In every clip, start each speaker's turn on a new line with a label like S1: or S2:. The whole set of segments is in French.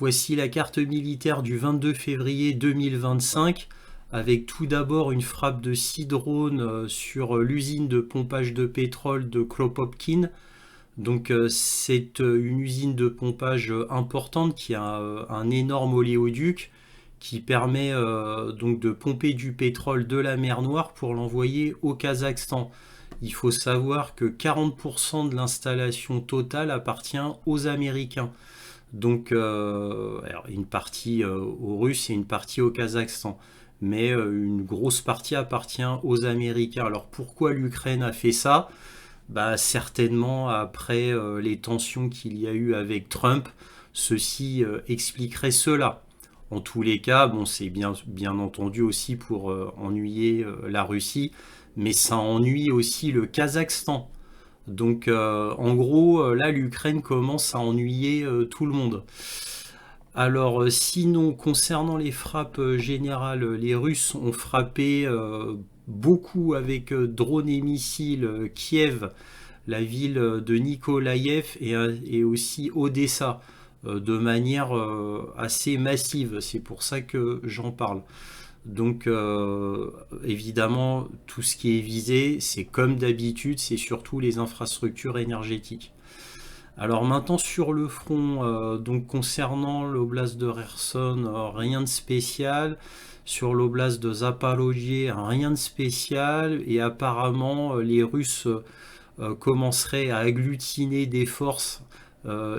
S1: Voici la carte militaire du 22 février 2025 avec tout d'abord une frappe de 6 drones sur l'usine de pompage de pétrole de Kropotkin. Donc c'est une usine de pompage importante qui a un énorme oléoduc qui permet donc de pomper du pétrole de la mer Noire pour l'envoyer au Kazakhstan. Il faut savoir que 40% de l'installation totale appartient aux Américains. Donc, alors une partie aux Russes et une partie au Kazakhstan. Mais une grosse partie appartient aux Américains. Alors pourquoi l'Ukraine a fait ça? Bah, certainement après les tensions qu'il y a eu avec Trump, ceci expliquerait cela. En tous les cas, bon, c'est bien entendu aussi pour ennuyer la Russie, mais ça ennuie aussi le Kazakhstan. Donc en gros, là, l'Ukraine commence à ennuyer tout le monde. Alors sinon, concernant les frappes générales, les Russes ont frappé beaucoup avec drones et missiles Kiev, la ville de Nikolaïev et aussi Odessa de manière assez massive. C'est pour ça que j'en parle. Donc évidemment, tout ce qui est visé, c'est comme d'habitude, c'est surtout les infrastructures énergétiques. Alors maintenant sur le front, donc concernant l'oblast de Kherson, rien de spécial. Sur l'oblast de Zaporojye, rien de spécial. Et apparemment, les Russes commenceraient à agglutiner des forces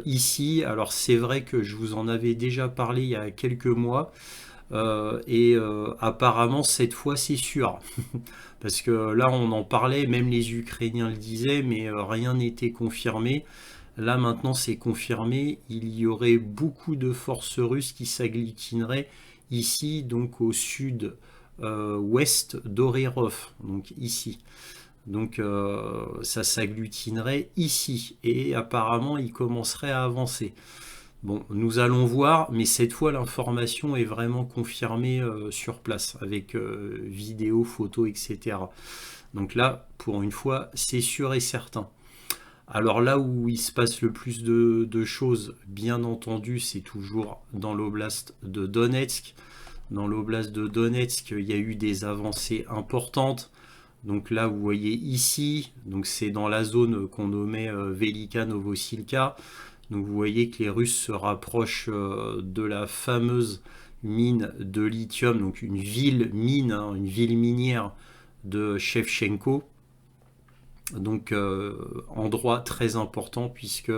S1: ici. Alors c'est vrai que je vous en avais déjà parlé il y a quelques mois. Apparemment cette fois c'est sûr. Parce que là on en parlait, même les Ukrainiens le disaient, mais rien n'était confirmé. Là maintenant c'est confirmé, il y aurait beaucoup de forces russes qui s'agglutineraient ici, donc au sud ouest d'Orerov, donc ici. Donc ça s'agglutinerait ici et apparemment il commencerait à avancer. Bon, nous allons voir, mais cette fois l'information est vraiment confirmée sur place avec vidéo, photos, etc. Donc là, pour une fois, c'est sûr et certain. Alors là où il se passe le plus de choses, bien entendu, c'est toujours dans l'oblast de Donetsk. Dans l'oblast de Donetsk, il y a eu des avancées importantes. Donc là, vous voyez ici, donc c'est dans la zone qu'on nommait Velika Novosilka. Donc vous voyez que les Russes se rapprochent de la fameuse mine de lithium, donc une ville mine, hein, une ville minière de Shevchenko. Donc endroit très important puisque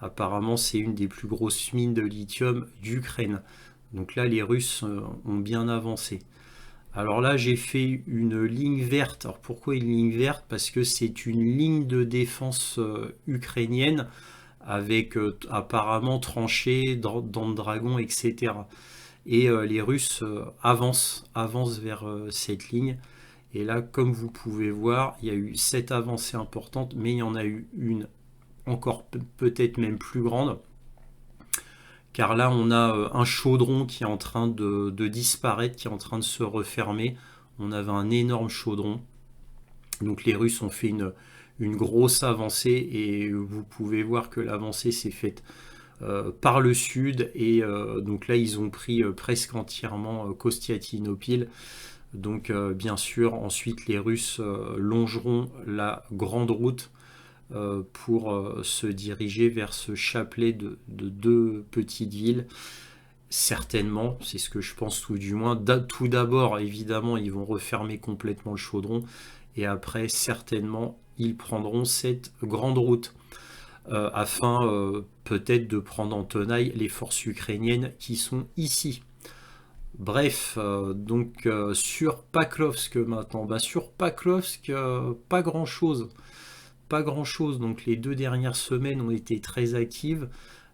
S1: apparemment c'est une des plus grosses mines de lithium d'Ukraine. Donc là les Russes ont bien avancé. Alors là j'ai fait une ligne verte. Alors pourquoi une ligne verte? Parce que c'est une ligne de défense ukrainienne avec apparemment tranchées, dents de dragon, etc. Et les Russes avancent vers cette ligne. Et là, comme vous pouvez voir, il y a eu cette avancée importante, mais il y en a eu une encore peut-être même plus grande. Car là, on a un chaudron qui est en train de disparaître, qui est en train de se refermer. On avait un énorme chaudron. Donc les Russes ont fait une grosse avancée et vous pouvez voir que l'avancée s'est faite par le sud. Et donc là, ils ont pris presque entièrement Kostiatynopil. Donc bien sûr, ensuite les Russes longeront la grande route pour se diriger vers ce chapelet de deux petites villes. Certainement, c'est ce que je pense tout du moins. Tout d'abord, évidemment, ils vont refermer complètement le chaudron et après, certainement, ils prendront cette grande route afin peut-être de prendre en tenaille les forces ukrainiennes qui sont ici. Bref, donc sur Pakrovsk maintenant, bah, sur Pakrovsk, pas grand-chose. Pas grand-chose, donc les 2 dernières semaines ont été très actives.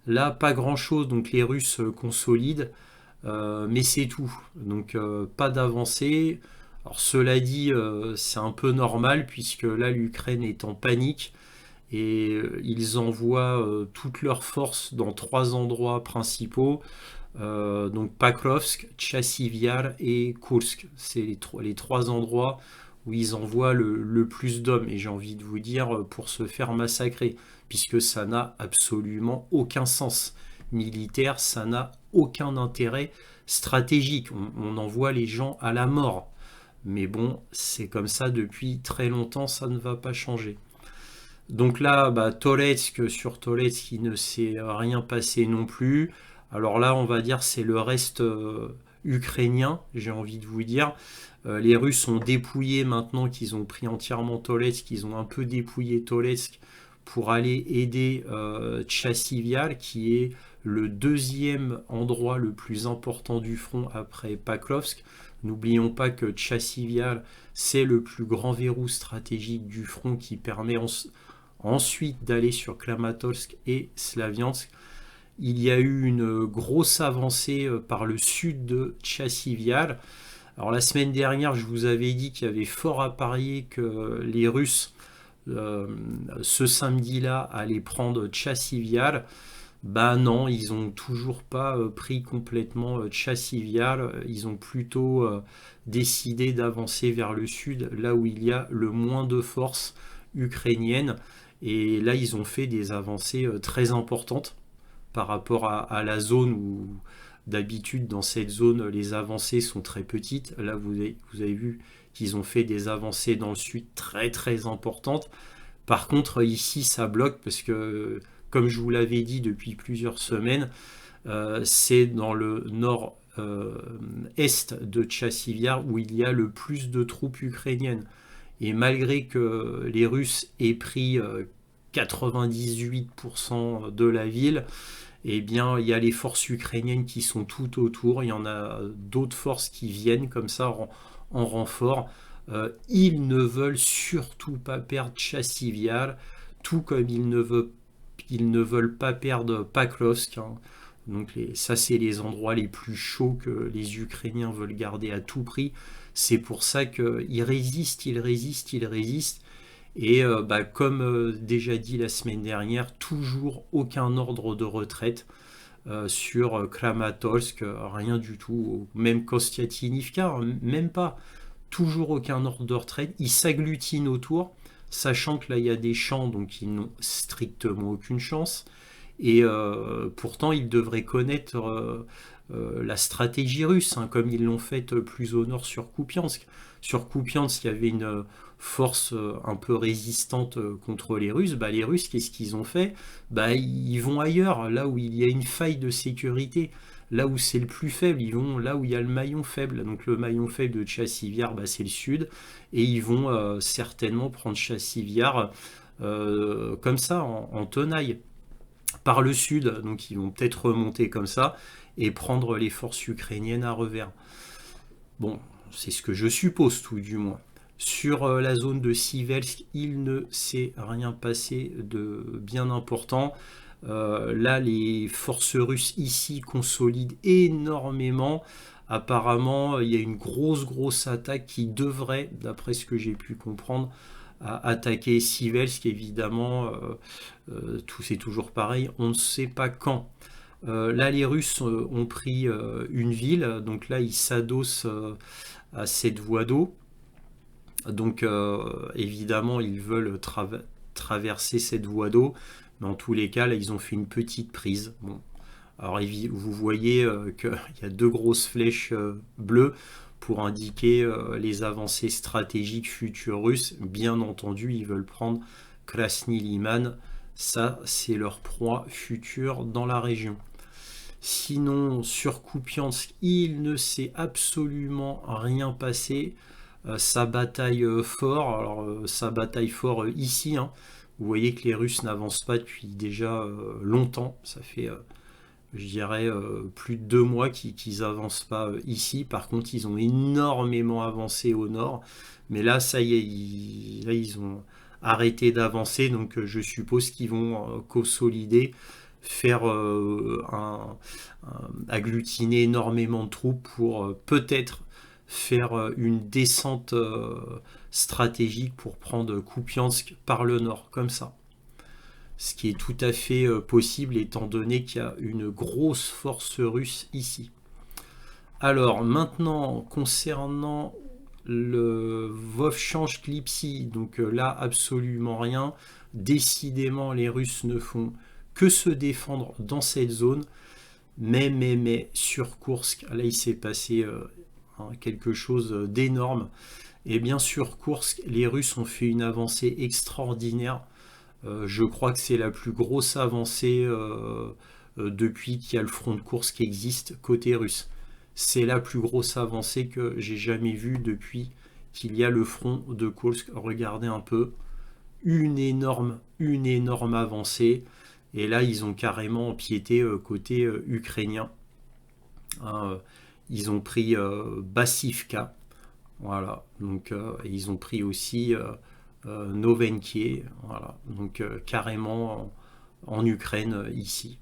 S1: Là, pas grand-chose, donc les Russes consolident, mais c'est tout. Donc pas d'avancée. Alors cela dit, c'est un peu normal puisque là l'Ukraine est en panique et ils envoient toutes leurs forces dans 3 endroits principaux. Donc Pakrovsk, Tchassivyar et Kursk. C'est les trois endroits où ils envoient le plus d'hommes. Et j'ai envie de vous dire pour se faire massacrer, puisque ça n'a absolument aucun sens. militaire, ça n'a aucun intérêt stratégique. On envoie les gens à la mort. Mais bon, c'est comme ça depuis très longtemps, ça ne va pas changer. Donc là, Toretsk, sur Toretsk, il ne s'est rien passé non plus. Alors là, on va dire c'est le reste ukrainien, j'ai envie de vous dire. Les Russes ont dépouillé maintenant qu'ils ont pris entièrement Toretsk, ils ont un peu dépouillé Toretsk pour aller aider Tchassivial, qui est le deuxième endroit le plus important du front après Paklovsk. N'oublions pas que Tchassivial, c'est le plus grand verrou stratégique du front qui permet ensuite d'aller sur Kramatorsk et Slaviansk. Il y a eu une grosse avancée par le sud de Tchassivial. Alors la semaine dernière, je vous avais dit qu'il y avait fort à parier que les Russes, ce samedi-là, allaient prendre Tchassivial. Non, ils n'ont toujours pas pris complètement Tchassivial. Ils ont plutôt décidé d'avancer vers le sud, là où il y a le moins de forces ukrainiennes. Et là, ils ont fait des avancées très importantes par rapport à la zone où d'habitude dans cette zone les avancées sont très petites. Là, vous avez vu qu'ils ont fait des avancées dans le sud très très importantes. Par contre, ici, ça bloque parce que, comme je vous l'avais dit depuis plusieurs semaines, c'est dans le nord-est de Tchassiviar où il y a le plus de troupes ukrainiennes. Et malgré que les Russes aient pris 98% de la ville, eh bien, il y a les forces ukrainiennes qui sont tout autour. Il y en a d'autres forces qui viennent comme ça en renfort. Ils ne veulent surtout pas perdre Tchassivial, tout comme ils ne veulent pas perdre Paklovsk. Hein. Donc ça, c'est les endroits les plus chauds que les Ukrainiens veulent garder à tout prix. C'est pour ça qu'ils résistent, ils résistent, ils résistent. Et comme déjà dit la semaine dernière, toujours aucun ordre de retraite sur Kramatorsk, rien du tout. Même Kostiatinivka, même pas. Toujours aucun ordre de retraite. Ils s'agglutinent autour, sachant que là il y a des champs, donc ils n'ont strictement aucune chance. Et pourtant, ils devraient connaître la stratégie russe, hein, comme ils l'ont fait plus au nord sur Kupiansk. Sur Kupiansk, il y avait une force un peu résistante contre les Russes. Les Russes, qu'est-ce qu'ils ont fait? Ils vont ailleurs, là où il y a une faille de sécurité, là où c'est le plus faible. Ils vont là où il y a le maillon faible. Donc le maillon faible de Tchassiviar, c'est le sud. Et ils vont certainement prendre Tchassiviar comme ça, en tenaille par le sud, donc ils vont peut-être remonter comme ça et prendre les forces ukrainiennes à revers. Bon, c'est ce que je suppose tout du moins. Sur la zone de Sivelsk, il ne s'est rien passé de bien important. Là, les forces russes ici consolident énormément. Apparemment, il y a une grosse attaque qui devrait, d'après ce que j'ai pu comprendre, attaquer Sivelsk. Évidemment, tout c'est toujours pareil, on ne sait pas quand. Là, les Russes ont pris une ville, donc là, ils s'adossent à cette voie d'eau. Donc, évidemment, ils veulent traverser cette voie d'eau. Dans tous les cas, là, ils ont fait une petite prise. Bon. Alors, vous voyez qu'il y a deux grosses flèches bleues pour indiquer les avancées stratégiques futures russes. Bien entendu, ils veulent prendre Krasny Liman. Ça, c'est leur proie future dans la région. Sinon, sur Kupiansk, il ne s'est absolument rien passé. Ça bataille fort. Alors, ça bataille fort ici. Hein. Vous voyez que les Russes n'avancent pas depuis déjà longtemps. Ça fait, je dirais, plus de 2 mois qu'ils n'avancent pas ici. Par contre, ils ont énormément avancé au nord. Mais là, ça y est, ils ont arrêté d'avancer. Donc, je suppose qu'ils vont consolider, faire agglutiner énormément de troupes pour peut-être faire une descente stratégique pour prendre Kupiansk par le nord, comme ça. Ce qui est tout à fait possible étant donné qu'il y a une grosse force russe ici. Alors maintenant, concernant le Vovchansk-Lipsy, donc là absolument rien. Décidément, les Russes ne font que se défendre dans cette zone. Mais sur Koursk, là il s'est passé quelque chose d'énorme. Et bien sur Koursk, les Russes ont fait une avancée extraordinaire. Je crois que c'est la plus grosse avancée depuis qu'il y a le front de Koursk qui existe côté russe. C'est la plus grosse avancée que j'ai jamais vue depuis qu'il y a le front de Koursk. Regardez un peu, une énorme avancée. Et là, ils ont carrément empiété côté ukrainien. Hein, ils ont pris Bassivka. Voilà. Donc, ils ont pris aussi Novenkié. Voilà. Donc, carrément en Ukraine, ici.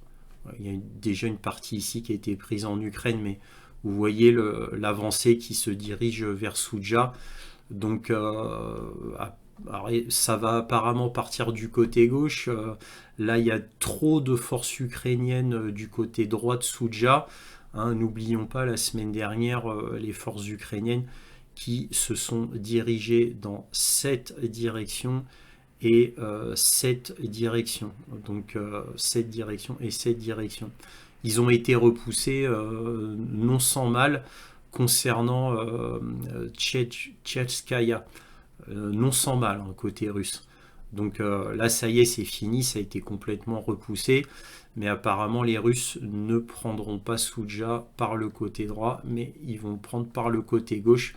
S1: Il y a déjà une partie ici qui a été prise en Ukraine, mais vous voyez l'avancée qui se dirige vers Souja. Donc, alors, ça va apparemment partir du côté gauche. Là, il y a trop de forces ukrainiennes du côté droit de Souja. Hein, n'oublions pas, la semaine dernière, les forces ukrainiennes qui se sont dirigées dans cette direction et cette direction. Donc, cette direction et cette direction. Ils ont été repoussés non sans mal concernant Tchetskaya. Non sans mal, hein, côté russe. Donc là, ça y est, c'est fini, ça a été complètement repoussé. Mais apparemment, les Russes ne prendront pas Souja par le côté droit, mais ils vont prendre par le côté gauche,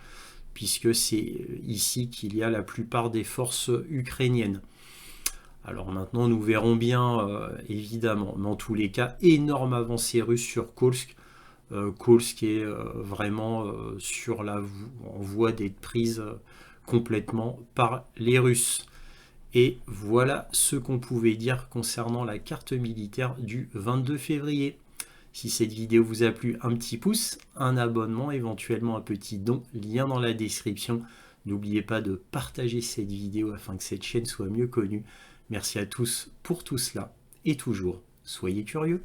S1: puisque c'est ici qu'il y a la plupart des forces ukrainiennes. Alors maintenant, nous verrons bien, évidemment. Mais en tous les cas, énorme avancée russe sur Koursk. Koursk est vraiment en voie d'être prise complètement par les Russes. Et voilà ce qu'on pouvait dire concernant la carte militaire du 22 février. Si cette vidéo vous a plu, un petit pouce, un abonnement, éventuellement un petit don, lien dans la description. N'oubliez pas de partager cette vidéo afin que cette chaîne soit mieux connue. Merci à tous pour tout cela et toujours, soyez curieux.